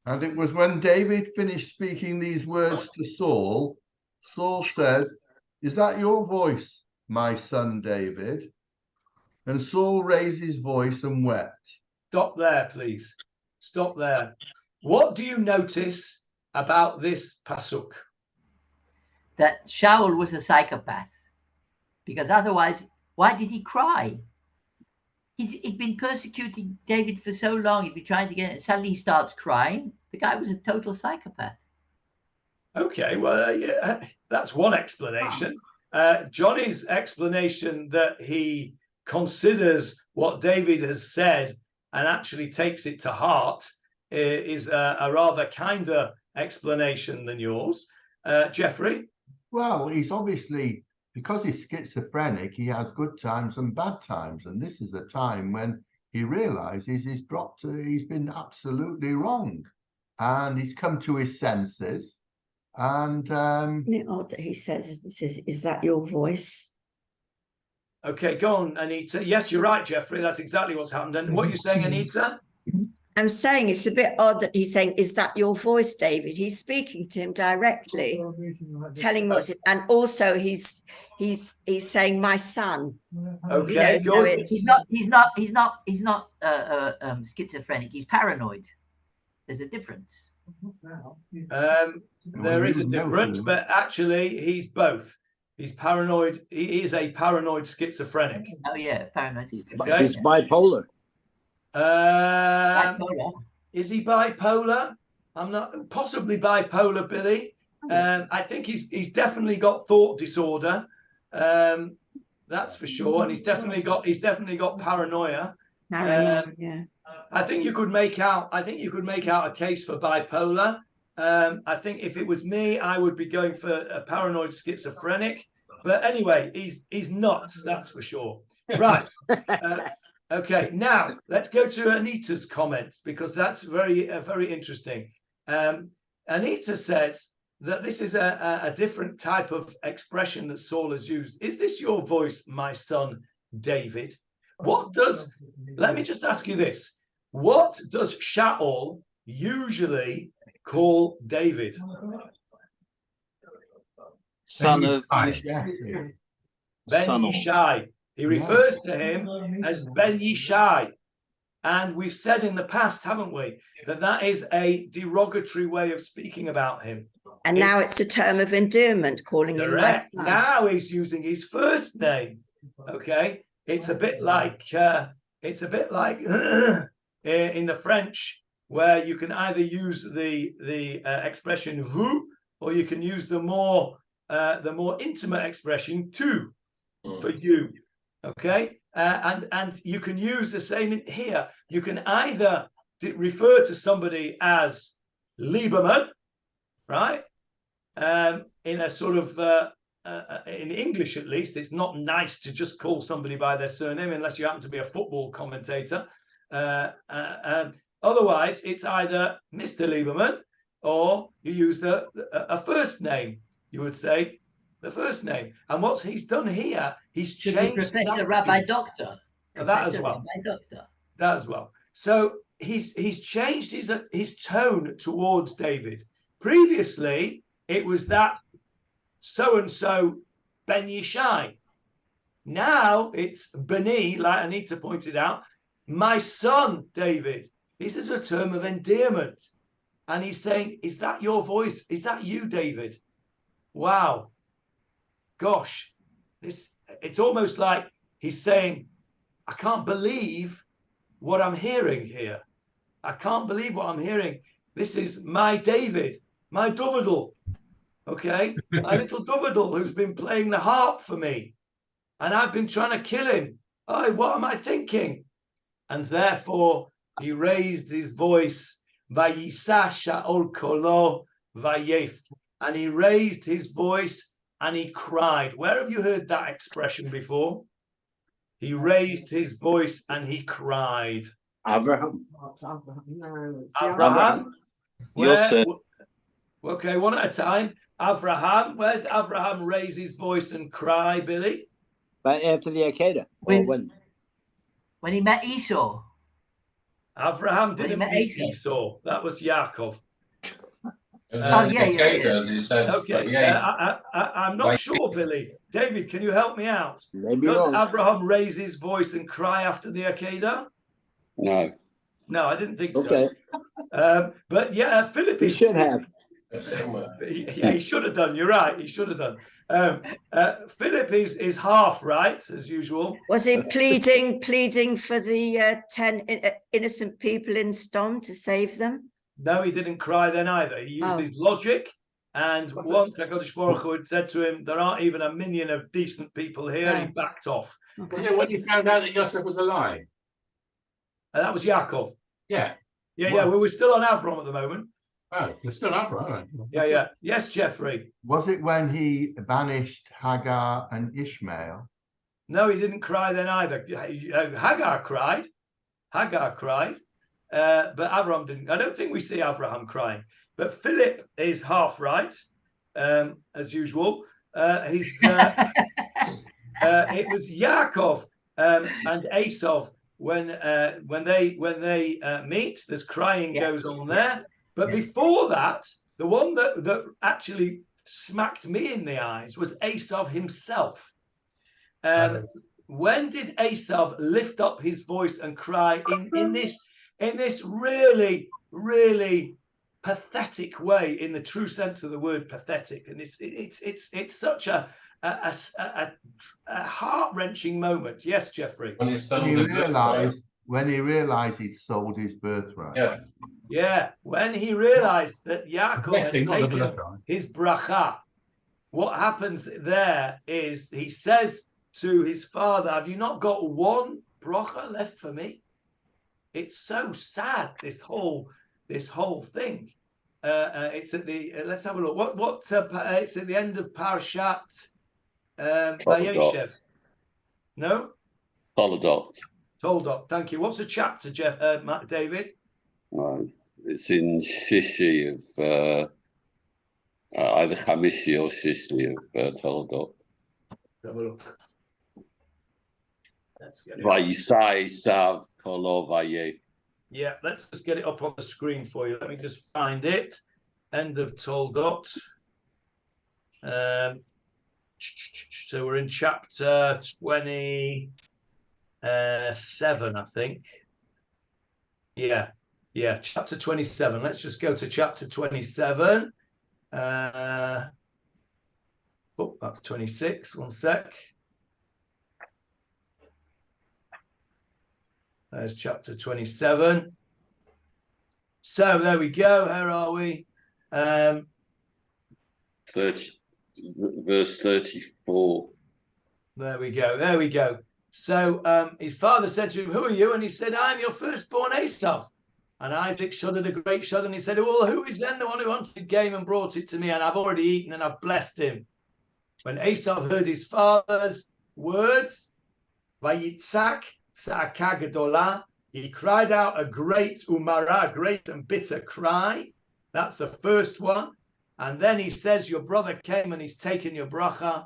And it was when David finished speaking these words to Saul, Saul said, is that your voice, my son David? And Saul raised his voice and wept. Stop there, please. Stop there. What do you notice about this pasuk? That Shaul was a psychopath. Because otherwise, why did he cry? He'd been persecuting David for so long. He'd been trying to get it. Suddenly he starts crying. The guy was a total psychopath. Okay, well, yeah, that's one explanation. Johnny's explanation that he considers what David has said and actually takes it to heart is a rather kinder explanation than yours. Jeffrey? Well, he's obviously, because he's schizophrenic, he has good times and bad times. And this is a time when he realizes he's been absolutely wrong. And he's come to his senses. And isn't it odd that he says, is that your voice? Okay, go on, Anita. Yes, you're right, Jeffrey. That's exactly what's happened. And what you're saying, Anita? I'm saying it's a bit odd that he's saying, "Is that your voice, David?" He's speaking to him directly, telling what's it, and also he's saying, "My son." Okay, so it's He's not schizophrenic. He's paranoid. There's a difference. there is a difference, but actually he's both. He's paranoid. He is a paranoid schizophrenic. Oh yeah, paranoid. Okay. He's bipolar. Bipolar. Is he bipolar? I'm not, possibly bipolar, Billy. I think he's definitely got thought disorder. That's for sure, and he's definitely got paranoia. yeah. I think you could make out a case for bipolar. I think if it was me, I would be going for a paranoid schizophrenic. But anyway, he's nuts, that's for sure. Right. Okay, now let's go to Anita's comments, because that's very interesting. Anita says that this is a different type of expression that Saul has used. Is this your voice, my son David? Let me just ask you this. What does Shaul usually call David? Son of Ben Yishai. He refers to him as Ben Yishai. And we've said in the past, haven't we, that is a derogatory way of speaking about him. And now it's a term of endearment, calling him my son. Now he's using his first name. Okay, it's a bit like in the French, where you can either use the expression vous, or you can use the more intimate expression tu for you. Okay, and you can use the same in here. You can either refer to somebody as Lieberman, right? In a sort of in English, at least, it's not nice to just call somebody by their surname unless you happen to be a football commentator. Otherwise, it's either Mr. Lieberman, or you use a first name. You would say the first name. And what he's done here, he's changed Professor, Rabbi, Doctor. That as well. Rabbi, Doctor. That as well. So he's changed his tone towards David. Previously, it was that so-and-so Ben Yishai. Now it's Beni, like Anita pointed out, my son David. This is a term of endearment. And he's saying, is that your voice? Is that you, David? Wow. Gosh. It's almost like he's saying, I can't believe what I'm hearing here. I can't believe what I'm hearing. This is my David, my Dovidal. Okay, my little Dovidal who's been playing the harp for me, and I've been trying to kill him. Oh, what am I thinking? And therefore he raised his voice, Vayisa Shaul kolo vayef, and he raised his voice and he cried. Where have you heard that expression before? He raised his voice and he cried. Abraham. Abraham. Yes, sir. Okay, one at a time. Abraham. Where's Abraham raise his voice and cry, Billy? But after the Akedah. When he met Esau. Abraham didn't meet Esau. That was Yaakov. Okay. I'm not sure, Billy. David, can you help me out? Does Abraham raise his voice and cry after the Akedah? No. No, I didn't think so. But yeah, Philip. He should have. Yeah, he should have done. You're right. He should have done. Philip is half right, as usual. Was he pleading for the 10 innocent people in Stom to save them? No, he didn't cry then either. He used his logic. And once HaKadosh Baruch Hu had said to him, there aren't even a minion of decent people here, he backed off. Okay. When he found out that Yosef was alive? That was Yaakov. Yeah. Yeah. We were still on Avram at the moment. Oh, we're still Avram, aren't we? Yeah. Yes, Jeffrey. Was it when he banished Hagar and Ishmael? No, he didn't cry then either. Hagar cried. But Avram didn't. I don't think we see Abraham crying. But Philip is half right, as usual. It was Yaakov and Esau when they meet, there's crying goes on there. But before that, the one that actually smacked me in the eyes was Esau himself. When did Esau lift up his voice and cry in this really, really pathetic way, in the true sense of the word pathetic? And it's such a heart-wrenching moment. Yes, Jeffrey. When he realized he'd sold his birthright. Yeah, when he realized that Yaakov had taken his bracha, what happens there is he says to his father, have you not got one bracha left for me? It's so sad, this whole thing. It's at the let's have a look. What it's at the end of Parshat Vayeshev. No? Toldot. Thank you. What's the chapter, David? It's in Shishi of either Chamishi or Shishi of Toldot. Let's have a look. Let's get it. Vayisai Sav Kolo Vayef. Yeah, let's just get it up on the screen for you. Let me just find it. End of Toldot. So we're in chapter 27, I think. Yeah, chapter 27. Let's just go to chapter 27. Oh, that's 26. One sec. There's chapter 27. So there we go. Where are we? 30, verse 34. There we go. So his father said to him, who are you? And he said, I'm your firstborn Esau. And Isaac shuddered a great shudder, and he said, well, who is then the one who wanted game and brought it to me? And I've already eaten and I've blessed him. When Esau heard his father's words, Vayitzak Tzaka Gedolah, he cried out a great umara, great and bitter cry. That's the first one. And then he says, your brother came and he's taken your bracha.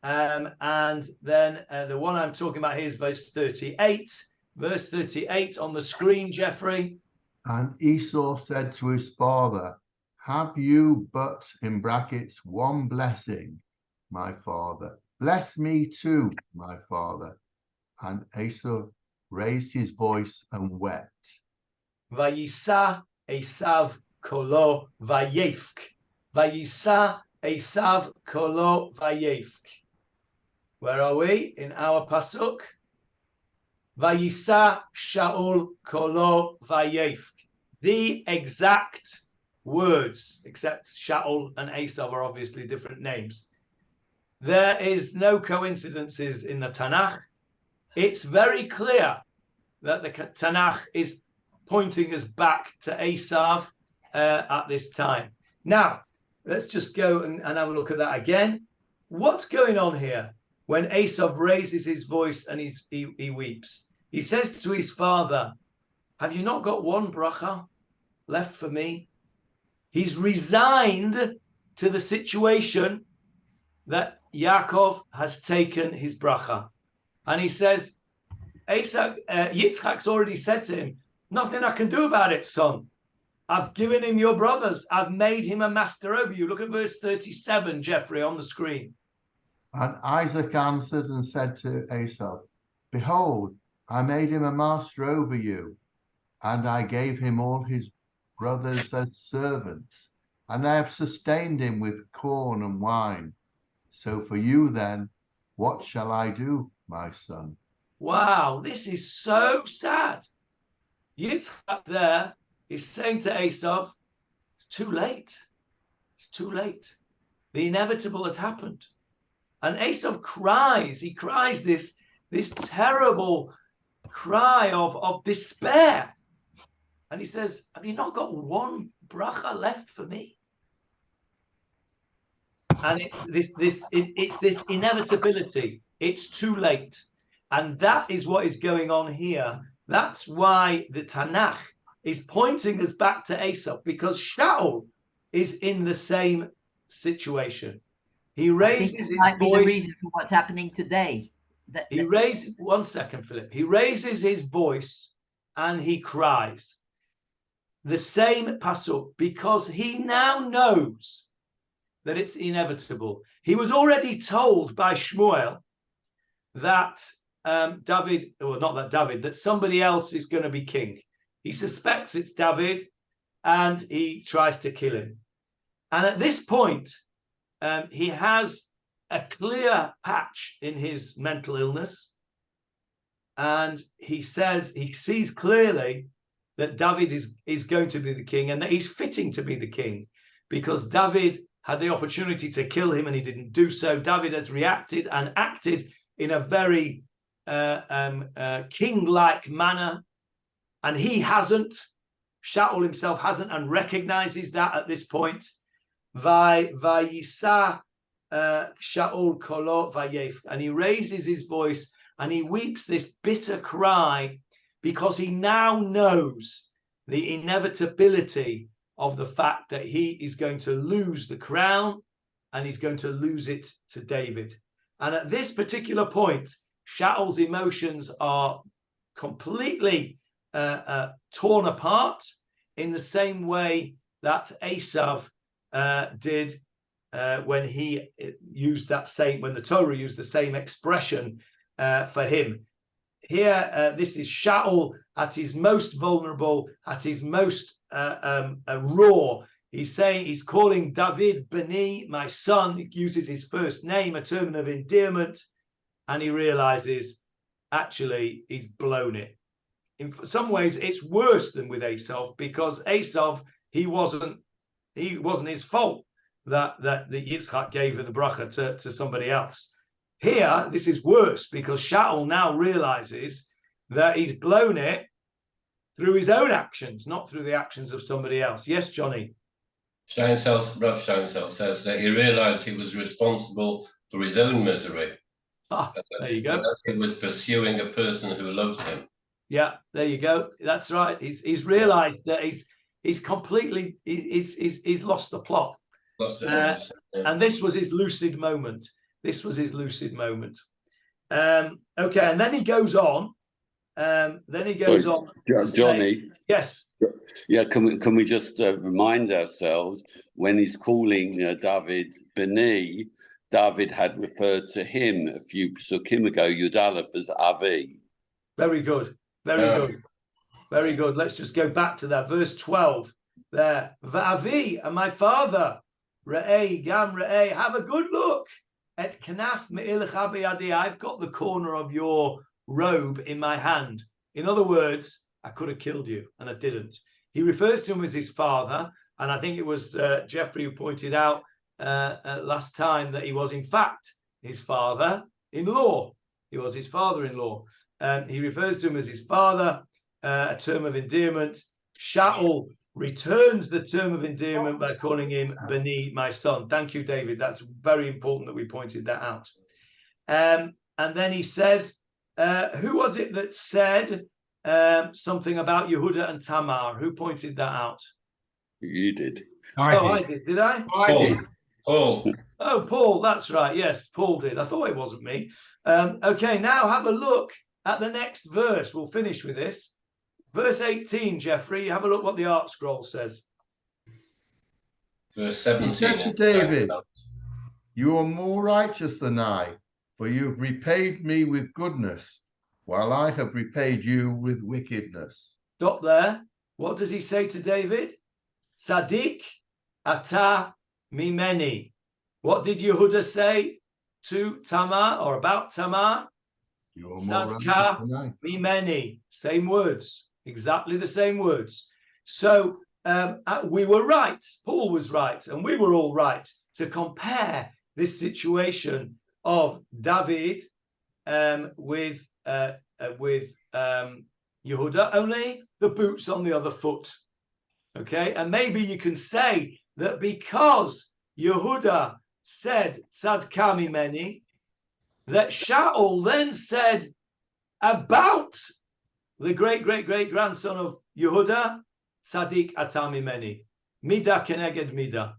And then the one I'm talking about here is verse 38. Verse 38 on the screen, Jeffrey. And Esau said to his father, have you but, in brackets, one blessing, my father? Bless me too, my father. And Esau raised his voice and wept. Vayisa Esav kolo vayefk. Vayisa Esav kolo vayefk. Where are we in our pasuk? Vayisa Shaul kolo vayefk. The exact words, except Shaul and Esau are obviously different names. There is no coincidences in the Tanakh. It's very clear that the Tanakh is pointing us back to Esau at this time. Now, let's just go and have a look at that again. What's going on here when Esau raises his voice and he weeps? He says to his father, have you not got one bracha left for me? He's resigned to the situation that Yaakov has taken his bracha. And he says, Yitzchak's already said to him, nothing I can do about it, son. I've given him your brothers. I've made him a master over you. Look at verse 37, Jeffrey, on the screen. And Isaac answered and said to Esau, behold, I made him a master over you, and I gave him all his brothers as servants, and I have sustained him with corn and wine. So for you then, what shall I do, my son? Wow, this is so sad. Yitzchak there is saying to Esau, it's too late. It's too late. The inevitable has happened. And Esau cries. He cries this terrible cry of despair. And he says, have you not got one bracha left for me? And it's this inevitability. It's too late. And that is what is going on here. That's why the Tanakh is pointing us back to Esau, because Shaul is in the same situation. He raises his might be voice. the reason for what's happening today. He raises, one second, Philip. He raises his voice and he cries. The same pasuk, because he now knows that it's inevitable. He was already told by Shmuel that David, or not that David, that somebody else is going to be king. He suspects it's David and he tries to kill him. And at this point, he has a clear patch in his mental illness. And he says, he sees clearly that David is going to be the king and that he's fitting to be the king because David had the opportunity to kill him and he didn't do so. David has reacted and acted in a very king-like manner, and he hasn't. Shaul himself hasn't, and recognizes that at this point. Vayisa Shaul kolo vayef, and he raises his voice and he weeps this bitter cry because he now knows the inevitability of the fact that he is going to lose the crown and he's going to lose it to David. And at this particular point, Shaul's emotions are completely torn apart in the same way that Esav did when he used that same, when the Torah used the same expression for him. Here, this is Shaul at his most vulnerable, at his most raw. He's calling David Beni, my son. He uses his first name, a term of endearment, and he realizes actually he's blown it. In some ways, it's worse than with Esav, because Esav, he wasn't his fault that Yitzchak gave the bracha to somebody else. Here, this is worse because Shaul now realizes that he's blown it through his own actions, not through the actions of somebody else. Yes, Johnny. Rav Steinself says that he realized he was responsible for his own misery. There you go. That he was pursuing a person who loved him. Yeah, there you go. That's right. He's realized that he's completely he's lost the plot. And this was his lucid moment. This was his lucid moment. Okay, and then he goes on. Johnny. Yes. Yeah, can we just remind ourselves when he's calling David Beni, David had referred to him a few psukim ago, Yud Aleph, as Avi. Very good. Very good. Let's just go back to that. Verse 12 there. Va'avi, and my father, Re'ei, Gam Re'ei, have a good look. Et kanaf me'ilcha biyadi, I've got the corner of your robe in my hand. In other words, I could have killed you, and I didn't. He refers to him as his father, and I think it was Jeffrey who pointed out last time that he was in fact his father-in-law. He was his father-in-law. He refers to him as his father, a term of endearment. Shaul returns the term of endearment by calling him Beni, my son. Thank you, David. That's very important that we pointed that out. And then he says, who was it that said something about Yehuda and Tamar? Who pointed that out? You did. I did. Did I? Paul. Oh, Paul. That's right. Yes, Paul did. I thought it wasn't me. Okay, now have a look at the next verse. We'll finish with this. Verse 18, Jeffrey. Have a look what the Art Scroll says. Verse 17. He said to David, you are more righteous than I, for you have repaid me with goodness, while I have repaid you with wickedness. Stop there. What does he say to David? Sadik ata mimeni. What did Yehuda say to Tamar or about Tamar? Sadka mimeni. Same words. Exactly the same words. So we were right. Paul was right. And we were all right to compare this situation of David with Yehuda, only the boot's on the other foot. Okay, and maybe you can say that because Yehuda said Tzadka mimeni, that Shaul then said about the great-great-great-grandson of Yehuda, Tzadik ata mimeni, Mida keneged Mida.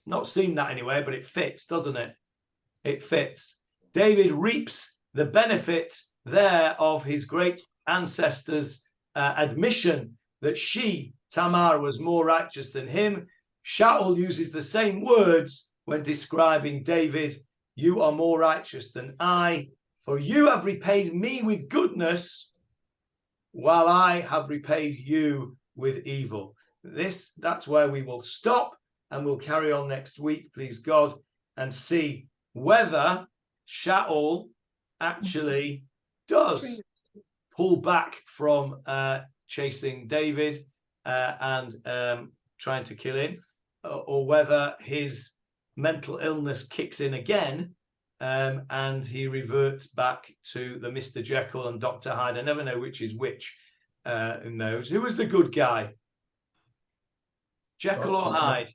Not seen that anywhere, but it fits, doesn't it? It fits. David reaps the benefit there of his great ancestors' admission that she, Tamar, was more righteous than him. Shaul uses the same words when describing David. You are more righteous than I, for you have repaid me with goodness, while I have repaid you with evil. That's where we will stop, and we'll carry on next week, please God, and see whether Shaul actually does pull back from chasing David and trying to kill him, or whether his mental illness kicks in again and he reverts back to the Mr. Jekyll and Dr. Hyde. I never know which is which in those. Who was the good guy? Jekyll or Hyde?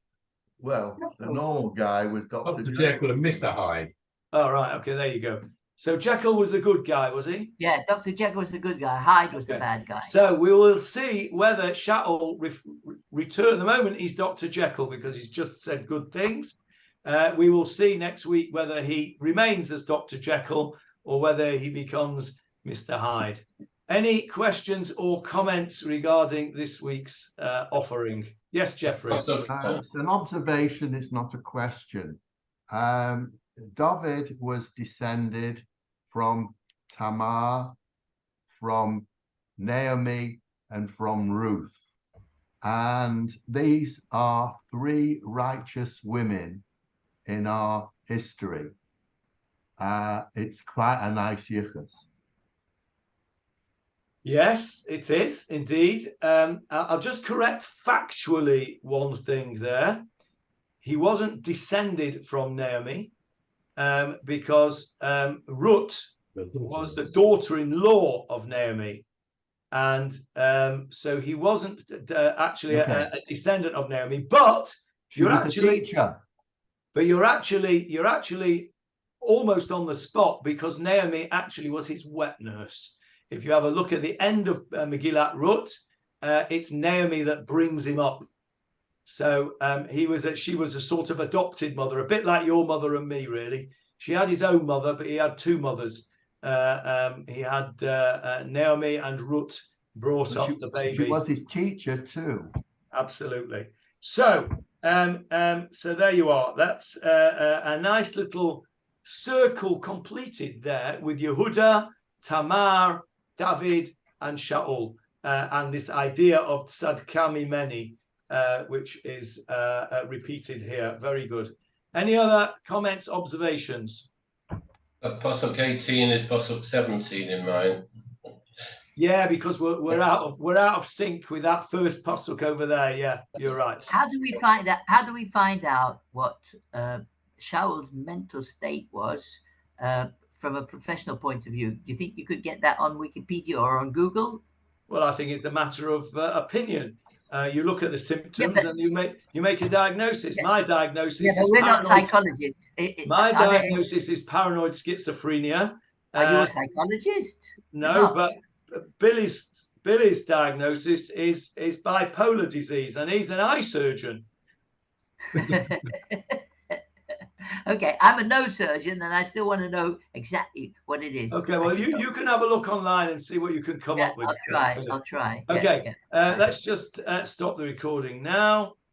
Well, the normal guy was Dr. Jekyll and Mr. Hyde. Oh, right. Okay, there you go. So Jekyll was the good guy, was he? Yeah, Dr. Jekyll was the good guy. Hyde was the bad guy. So we will see whether Shaul return. At the moment, he's Dr. Jekyll because he's just said good things. We will see next week whether he remains as Dr. Jekyll or whether he becomes Mr. Hyde. Any questions or comments regarding this week's offering? Yes, Jeffrey. It's an observation, it's not a question. David was descended from Tamar, from Naomi, and from Ruth. And these are three righteous women in our history. It's quite a nice yichus. Yes, it is indeed. I'll just correct factually one thing there. He wasn't descended from Naomi because Ruth was the daughter-in-law of Naomi. And so he wasn't actually a descendant of Naomi, but you're actually almost on the spot because Naomi actually was his wet nurse. If you have a look at the end of Megillat Ruth, it's Naomi that brings him up. So she was a sort of adopted mother, a bit like your mother and me, really. She had his own mother, but he had two mothers. He had Naomi and Ruth brought up the baby. She was his teacher too. Absolutely. So there you are. That's a nice little circle completed there with Yehuda, Tamar, David, and Shaul, and this idea of tzadkami many, which is repeated here. Very good. Any other comments, observations? Pasuk 18 is Pasuk 17 in mine. Yeah, because we're out of sync with that first pasuk over there. Yeah, you're right. How do we find that? How do we find out what Shaul's mental state was from a professional point of view? Do you think you could get that on Wikipedia or on Google? Well, I think it's a matter of opinion. You look at the symptoms and you make a diagnosis. My diagnosis is we're not psychologists. My diagnosis is paranoid schizophrenia. Are you a psychologist? No, but Billy's diagnosis is bipolar disease, and he's an eye surgeon. Okay, I'm a nose surgeon, and I still want to know exactly what it is. Okay, well, you can have a look online and see what you can come up with. I'll try. Okay, let's just stop the recording now.